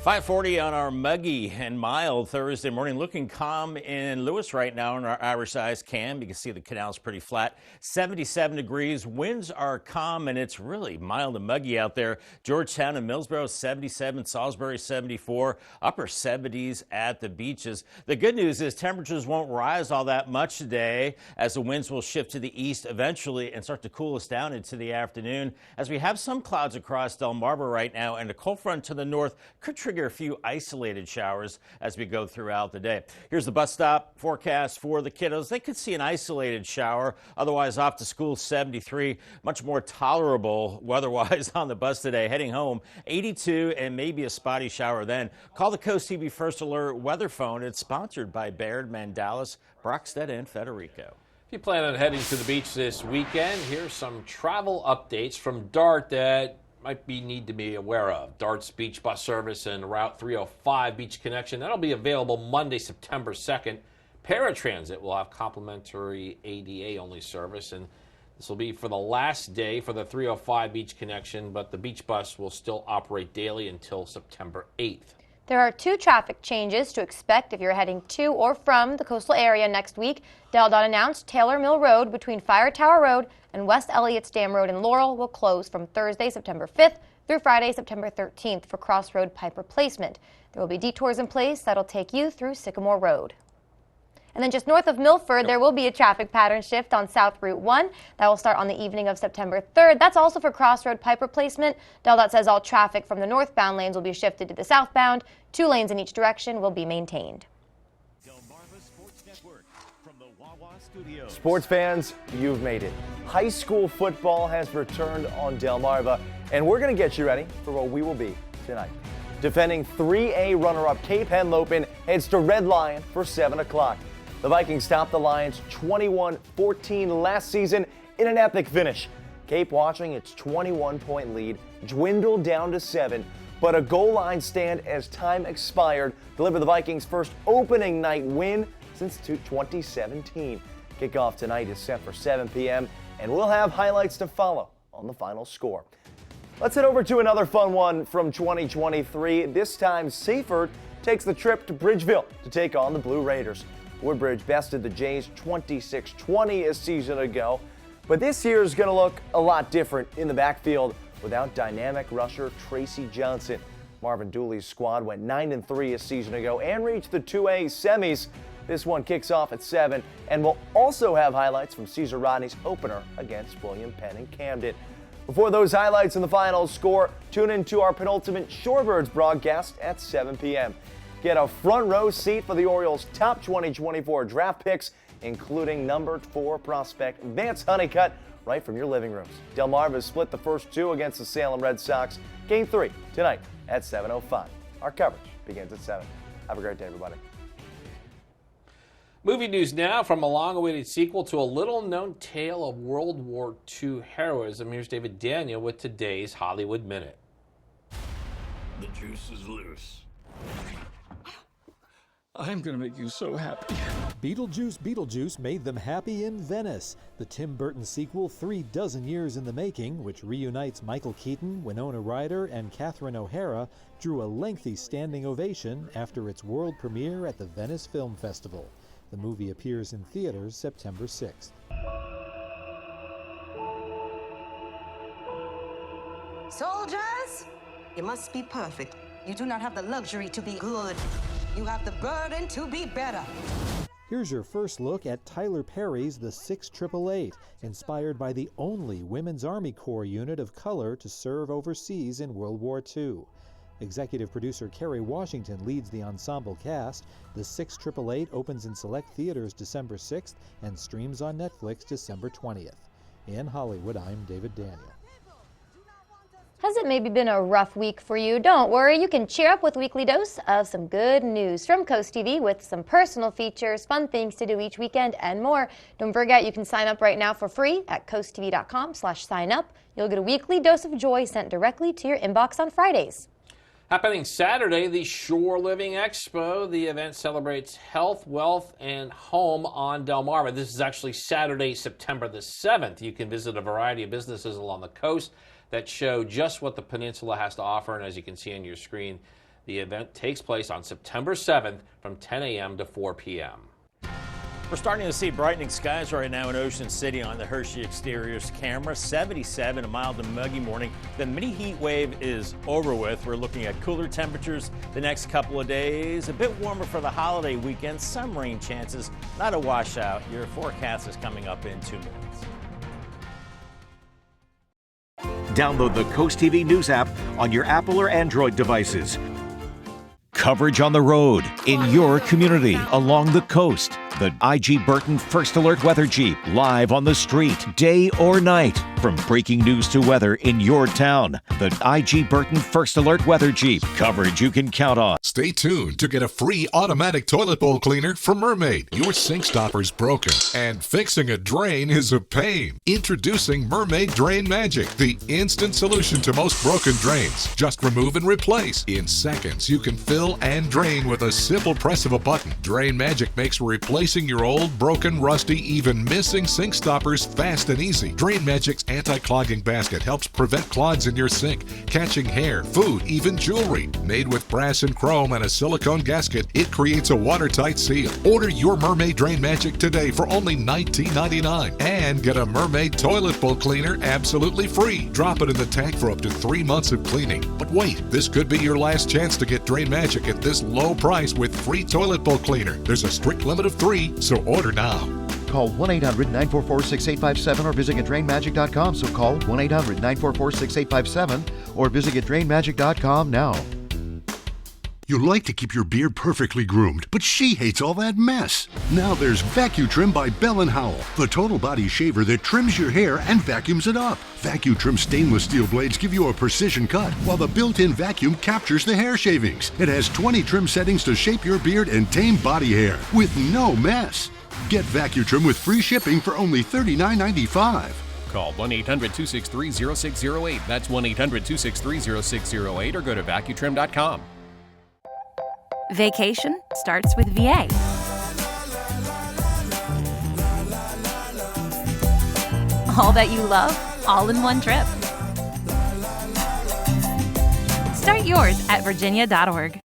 5:40 on our muggy and mild Thursday morning. Looking calm in Lewis right now on our Irish Eyes cam. You can see the canal's pretty flat. 77 degrees. Winds are calm and it's really mild and muggy out there. Georgetown and Millsboro 77, Salisbury 74, upper 70s at the beaches. The good news is temperatures won't rise all that much today as the winds will shift to the east eventually and start to cool us down into the afternoon as we have some clouds across Delmarva right now and a cold front to the north could trigger a few isolated showers as we go throughout the day. Here's the bus stop forecast for the kiddos. They could see an isolated shower, otherwise off to school 73. Much more tolerable weather-wise on the bus today. Heading home 82 and maybe a spotty shower then. Call the Coast TV First Alert weather phone. It's sponsored by Baird, Mandalis, Brockstead, and Federico. If you plan on heading to the beach this weekend, here's some travel updates from DART that need to be aware of. DART's beach bus service and Route 305 Beach Connection, that'll be available Monday, September 2nd. Paratransit will have complimentary ADA-only service, and this will be for the last day for the 305 Beach Connection, but the beach bus will still operate daily until September 8th. There are 2 traffic changes to expect if you're heading to or from the coastal area next week. DelDOT announced Taylor Mill Road between Fire Tower Road and West Elliott's Dam Road in Laurel will close from Thursday, September 5th through Friday, September 13th for crossroad pipe replacement. There will be detours in place that'll take you through Sycamore Road. And then just north of Milford, there will be a traffic pattern shift on South Route 1. That will start on the evening of September 3rd. That's also for crossroad pipe replacement. DelDOT says all traffic from the northbound lanes will be shifted to the southbound. 2 lanes in each direction will be maintained. Delmarva Sports Network from the Wawa Studios. Sports fans, you've made it. High school football has returned on Delmarva, and we're going to get you ready for what we will be tonight. Defending 3A runner-up Cape Henlopen heads to Red Lion for 7 o'clock. The Vikings topped the Lions 21-14 last season in an epic finish. Cape, watching its 21-point lead dwindle down to 7, but a goal line stand as time expired delivered the Vikings' first opening night win since 2017. Kickoff tonight is set for 7 p.m., and we'll have highlights to follow on the final score. Let's head over to another fun one from 2023. This time, Seaford takes the trip to Bridgeville to take on the Blue Raiders. Woodbridge bested the Jays 26-20 a season ago, but this year is going to look a lot different in the backfield without dynamic rusher Tracy Johnson. Marvin Dooley's squad went 9-3 a season ago and reached the 2A semis. This one kicks off at 7, and we'll also have highlights from Caesar Rodney's opener against William Penn in Camden. Before those highlights and the final score, tune in to our penultimate Shorebirds broadcast at 7 p.m. Get a front row seat for the Orioles' top 2024 draft picks, including number 4 prospect Vance Honeycutt, right from your living rooms. Delmarva split the first 2 against the Salem Red Sox. Game 3 tonight at 7:05. Our coverage begins at 7. Have a great day, everybody. Movie news now from a long-awaited sequel to a little-known tale of World War II heroism. Here's David Daniel with today's Hollywood Minute. The juice is loose. I'm gonna make you so happy. Beetlejuice made them happy in Venice. The Tim Burton sequel, 36 years in the making, which reunites Michael Keaton, Winona Ryder, and Catherine O'Hara, drew a lengthy standing ovation after its world premiere at the Venice Film Festival. The movie appears in theaters September 6th. Soldiers, you must be perfect. You do not have the luxury to be good. You have the burden to be better. Here's your first look at Tyler Perry's The 6888, inspired by the only Women's Army Corps unit of color to serve overseas in World War II. Executive producer Kerry Washington leads the ensemble cast. The 6888 opens in select theaters December 6th and streams on Netflix December 20th. In Hollywood, I'm David Daniel. Has it maybe been a rough week for you? Don't worry, you can cheer up with a weekly dose of some good news from CoastTV with some personal features, fun things to do each weekend, and more. Don't forget, you can sign up right now for free at coasttv.com/sign up. You'll get a weekly dose of joy sent directly to your inbox on Fridays. Happening Saturday, the Shore Living Expo. The event celebrates health, wealth, and home on Delmarva. This is actually Saturday, September the 7th. You can visit a variety of businesses along the coast that show just what the peninsula has to offer. And as you can see on your screen, the event takes place on September 7th from 10 a.m. to 4 p.m. We're starting to see brightening skies right now in Ocean City on the Hershey Exteriors camera. 77, a mild and muggy morning. The mini heat wave is over with. We're looking at cooler temperatures the next couple of days. A bit warmer for the holiday weekend. Some rain chances, not a washout. Your forecast is coming up in 2 minutes. Download the Coast TV News app on your Apple or Android devices. Coverage on the road, in your community, along the coast. The IG Burton First Alert Weather Jeep, live on the street, day or night. From breaking news to weather in your town, the IG Burton First Alert Weather Jeep. Coverage you can count on. Stay tuned to get a free automatic toilet bowl cleaner from Mermaid. Your sink stopper's broken, and fixing a drain is a pain. Introducing Mermaid Drain Magic, the instant solution to most broken drains. Just remove and replace. In seconds, you can fill and drain with a simple press of a button. Drain Magic makes replacing your old, broken, rusty, even missing sink stoppers fast and easy. Drain Magic's anti-clogging basket helps prevent clogs in your sink, catching hair, food, even jewelry. Made with brass and chrome and a silicone gasket, it creates a watertight seal. Order your Mermaid Drain Magic today for only $19.99 and get a Mermaid toilet bowl cleaner absolutely free. Drop it in the tank for up to 3 months of cleaning. But wait, this could be your last chance to get Drain Magic at this low price with free toilet bowl cleaner. There's a strict limit of 3, so order now. Call 1-800-944-6857 or visit GetDrainMagic.com. So call 1-800-944-6857 or visit GetDrainMagic.com now. You like to keep your beard perfectly groomed, but she hates all that mess. Now there's VacuTrim by Bell & Howell, the total body shaver that trims your hair and vacuums it up. VacuTrim stainless steel blades give you a precision cut, while the built-in vacuum captures the hair shavings. It has 20 trim settings to shape your beard and tame body hair with no mess. Get VacuTrim with free shipping for only $39.95. Call 1-800-263-0608. That's 1-800-263-0608 or go to VacuTrim.com. Vacation starts with VA. All that you love, all in one trip. Start yours at virginia.org.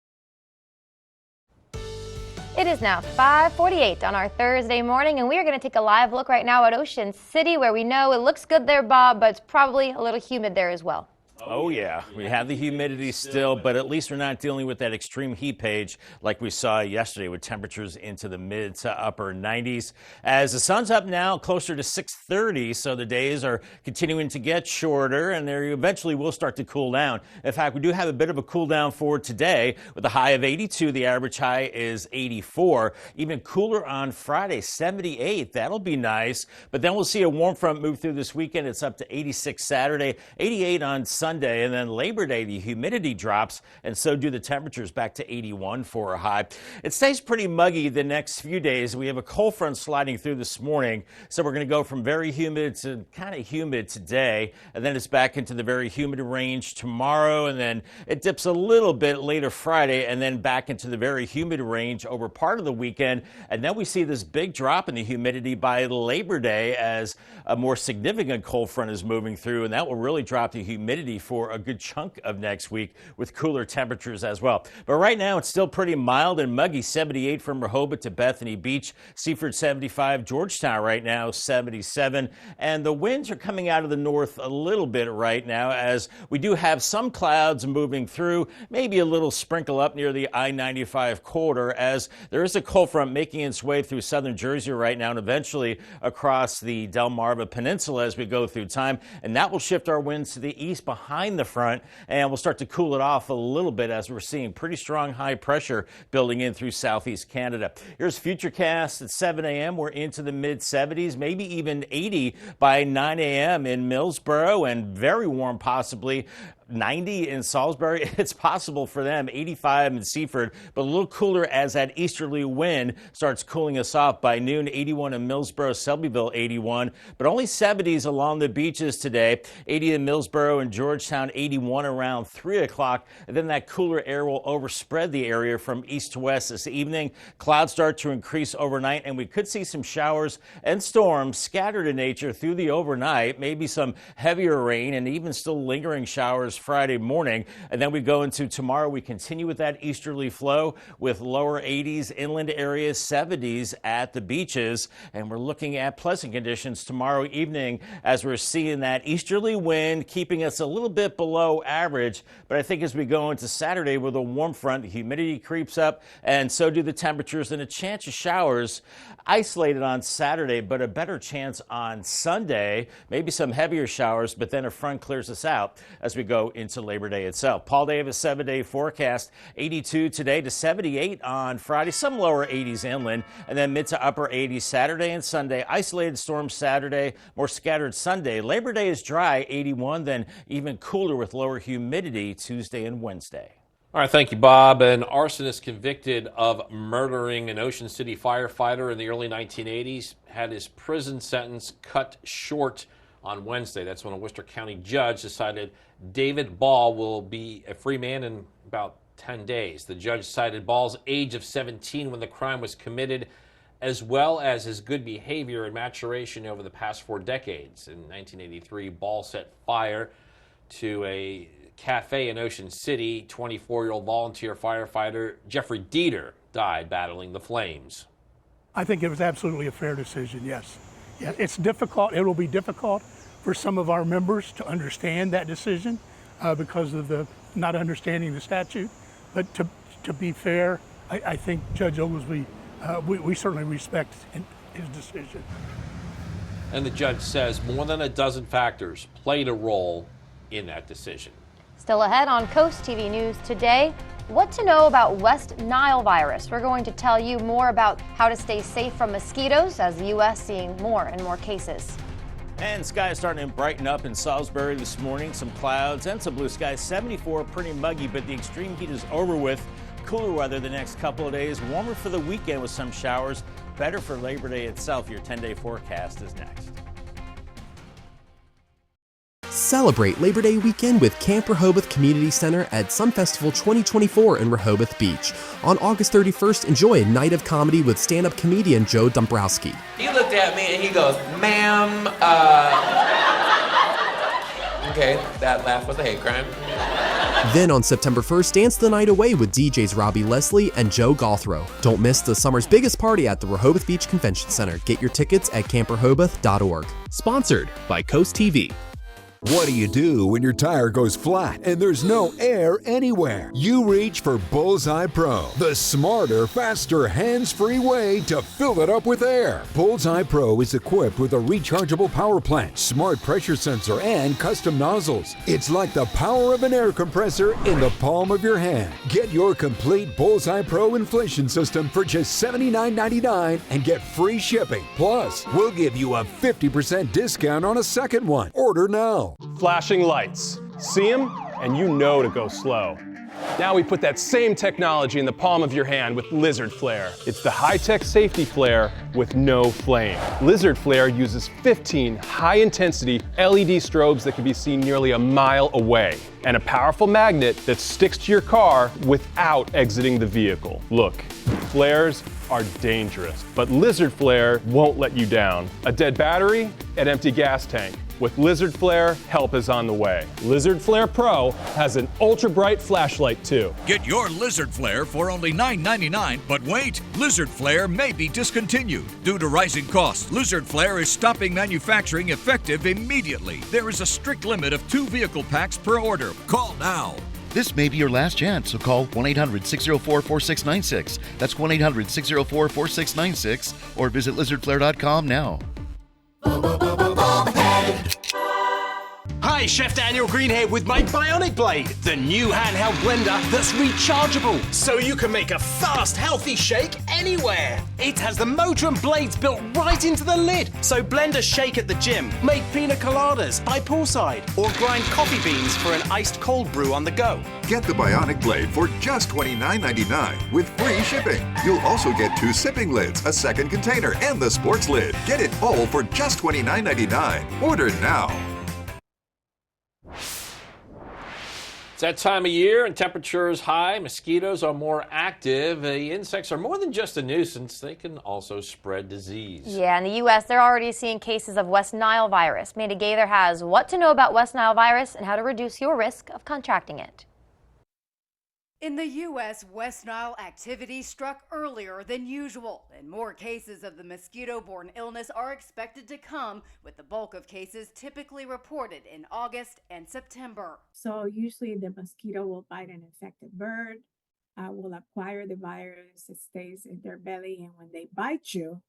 It is now 5:48 on our Thursday morning, and we are going to take a live look right now at Ocean City, where we know it looks good there, Bob, but it's probably a little humid there as well. Oh, yeah. We have the humidity still, but at least we're not dealing with that extreme heat page like we saw yesterday with temperatures into the mid to upper 90s. As the sun's up now, closer to 6:30, so the days are continuing to get shorter, and they eventually will start to cool down. In fact, we do have a bit of a cool down for today with a high of 82. The average high is 84. Even cooler on Friday, 78. That'll be nice. But then we'll see a warm front move through this weekend. It's up to 86 Saturday, 88 on Sunday. Sunday, and then Labor Day, the humidity drops, and so do the temperatures back to 81 for a high. It stays pretty muggy the next few days. We have a cold front sliding through this morning, so we're going to go from very humid to kind of humid today, and then it's back into the very humid range tomorrow, and then it dips a little bit later Friday, and then back into the very humid range over part of the weekend, and then we see this big drop in the humidity by Labor Day as a more significant cold front is moving through, and that will really drop the humidity for a good chunk of next week with cooler temperatures as well. But right now it's still pretty mild and muggy. 78 from Rehoboth to Bethany Beach, Seaford 75, Georgetown right now 77, and the winds are coming out of the north a little bit right now as we do have some clouds moving through, maybe a little sprinkle up near the I-95 corridor as there is a cold front making its way through southern Jersey right now and eventually across the Delmarva Peninsula as we go through time, and that will shift our winds to the east behind the front, and we'll start to cool it off a little bit as we're seeing pretty strong high pressure building in through southeast Canada. Here's Futurecast at 7 a.m. We're into the mid-70s, maybe even 80 by 9 a.m. in Millsboro, and very warm possibly 90 in Salisbury. It's possible for them, 85 in Seaford, but a little cooler as that easterly wind starts cooling us off by noon. 81 in Millsboro, Selbyville 81, but only 70s along the beaches today. 80 in Millsboro and Georgetown, 81 around 3 o'clock, and then that cooler air will overspread the area from east to west this evening. Clouds start to increase overnight, and we could see some showers and storms scattered in nature through the overnight, maybe some heavier rain and even still lingering showers Friday morning. And then we go into tomorrow. We continue with that easterly flow with lower 80s inland areas, 70s at the beaches. And we're looking at pleasant conditions tomorrow evening as we're seeing that easterly wind keeping us a little bit below average. But I think as we go into Saturday with a warm front, the humidity creeps up and so do the temperatures, and a chance of showers isolated on Saturday, but a better chance on Sunday. Maybe some heavier showers, but then a front clears us out as we go into Labor Day itself. Paul Davis 7-day forecast, 82 today to 78 on Friday, some lower 80s inland, and then mid to upper 80s Saturday and Sunday. Isolated storms Saturday, more scattered Sunday. Labor Day is dry, 81, then even cooler with lower humidity Tuesday and Wednesday. All right, thank you, Bob. An arsonist convicted of murdering an Ocean City firefighter in the early 1980s had his prison sentence cut short on Wednesday. That's when a Worcester County judge decided David Ball will be a free man in about 10 days. The judge cited Ball's age of 17 when the crime was committed, as well as his good behavior and maturation over the past 4 decades. In 1983, Ball set fire to a cafe in Ocean City. 24-year-old volunteer firefighter Jeffrey Dieter died battling the flames. I think it was absolutely a fair decision, yes. Yeah, it's difficult. It will be difficult for some of our members to understand that decision because of the not understanding the statute. But to be fair, I think Judge Oglesby, we certainly respect his decision. And the judge says more than a dozen factors played a role in that decision. Still ahead on Coast TV News today, what to know about West Nile virus. We're going to tell you more about how to stay safe from mosquitoes as the U.S. seeing more and more cases. And skies starting to brighten up in Salisbury this morning. Some clouds and some blue skies. 74, pretty muggy, but the extreme heat is over with. Cooler weather the next couple of days. Warmer for the weekend with some showers. Better for Labor Day itself. Your 10-day forecast is next. Celebrate Labor Day weekend with Camp Rehoboth Community Center at Sun Festival 2024 in Rehoboth Beach. On August 31st, enjoy a night of comedy with stand-up comedian Joe Dombrowski. He looked at me and he goes, ma'am, okay, that laugh was a hate crime. Then on September 1st, dance the night away with DJs Robbie Leslie and Joe Gothrow. Don't miss the summer's biggest party at the Rehoboth Beach Convention Center. Get your tickets at camprehoboth.org. Sponsored by CoastTV. What do you do when your tire goes flat and there's no air anywhere? You reach for Bullseye Pro, the smarter, faster, hands-free way to fill it up with air. Bullseye Pro is equipped with a rechargeable power plant, smart pressure sensor, and custom nozzles. It's like the power of an air compressor in the palm of your hand. Get your complete Bullseye Pro inflation system for just $79.99 and get free shipping. Plus, we'll give you a 50% discount on a second one. Order now. Flashing lights, See them, and you know to go slow. Now we put that same technology in the palm of your hand with Lizard Flare. It's the high-tech safety flare with no flame. Lizard Flare uses 15 high-intensity LED strobes that can be seen nearly a mile away, and a powerful magnet that sticks to your car without exiting the vehicle. Look, flares are dangerous, but Lizard Flare won't let you down. A dead battery, an empty gas tank. With Lizard Flare, help is on the way. Lizard Flare Pro has an ultra bright flashlight too. Get your Lizard Flare for only $9.99, but wait, Lizard Flare may be discontinued. Due to rising costs, Lizard Flare is stopping manufacturing effective immediately. There is a strict limit of 2 vehicle packs per order. Call now. This may be your last chance, so call 1-800-604-4696. That's 1-800-604-4696 or visit lizardflare.com now. Hi, Chef Daniel Greenhead with my Bionic Blade, the new handheld blender that's rechargeable, so you can make a fast, healthy shake anywhere. It has the motor and blades built right into the lid, so blend a shake at the gym, make pina coladas by poolside, or grind coffee beans for an iced cold brew on the go. Get the Bionic Blade for just $29.99 with free shipping. You'll also get 2 sipping lids, a second container, and the sports lid. Get it all for just $29.99. Order now. It's that time of year and temperatures high. Mosquitoes are more active. The insects are more than just a nuisance. They can also spread disease. Yeah, in the U.S., they're already seeing cases of West Nile virus. Mandy Gaither has what to know about West Nile virus and how to reduce your risk of contracting it. In the U.S., West Nile activity struck earlier than usual, and more cases of the mosquito-borne illness are expected to come, with the bulk of cases typically reported in August and September. So usually the mosquito will bite an infected bird, will acquire the virus, it stays in their belly, and when they bite you,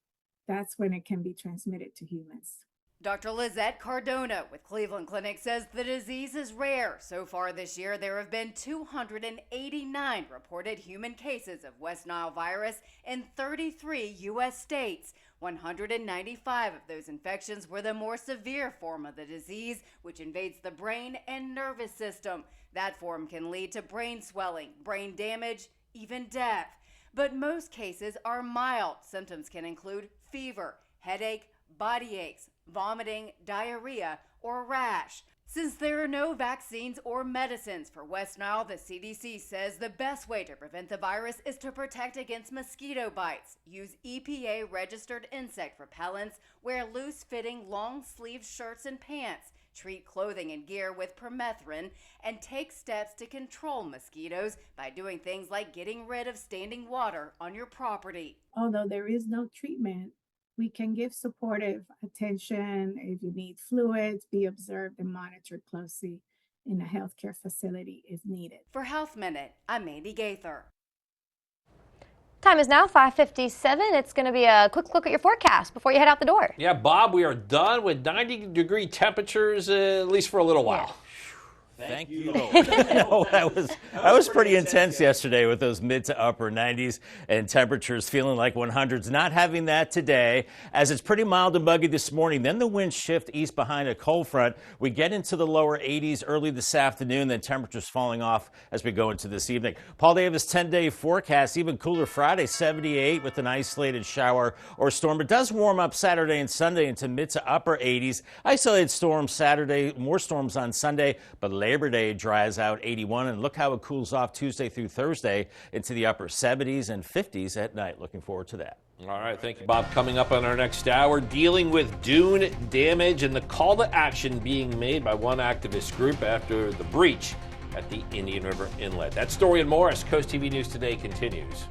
that's when it can be transmitted to humans. Dr. Lizette Cardona with Cleveland Clinic says the disease is rare. So far this year, there have been 289 reported human cases of West Nile virus in 33 U.S. states. 195 of those infections were the more severe form of the disease, which invades the brain and nervous system. That form can lead to brain swelling, brain damage, even death. But most cases are mild. Symptoms can include fever, headache, body aches, vomiting, diarrhea, or rash. Since there are no vaccines or medicines for West Nile, the CDC says the best way to prevent the virus is to protect against mosquito bites. Use EPA-registered insect repellents, wear loose-fitting long-sleeved shirts and pants, treat clothing and gear with permethrin, and take steps to control mosquitoes by doing things like getting rid of standing water on your property. Although there is no treatment, we can give supportive attention. If you need fluids, be observed and monitored closely in a healthcare facility if needed. For Health Minute, I'm Mandy Gaither. Time is now 5:57. It's going to be a quick look at your forecast before you head out the door. Yeah, Bob, we are done with 90-degree temperatures, at least for a little while. Thank you. No, that was pretty intense yesterday with those mid to upper 90s and temperatures feeling like 100s. Not having that today, as it's pretty mild and muggy this morning. Then the winds shift east behind a cold front. We get into the lower 80s early this afternoon, then temperatures falling off as we go into this evening. Paul Davis 10-day forecast, even cooler Friday, 78 with an isolated shower or storm. It does warm up Saturday and Sunday into mid to upper 80s. Isolated storms Saturday, more storms on Sunday, but Labor Day dries out 81, and look how it cools off Tuesday through Thursday into the upper 70s and 50s at night. Looking forward to that. All right, thank you, Bob. Coming up on our next hour, dealing with dune damage and the call to action being made by one activist group after the breach at the Indian River Inlet. That story and more as Coast TV News Today continues.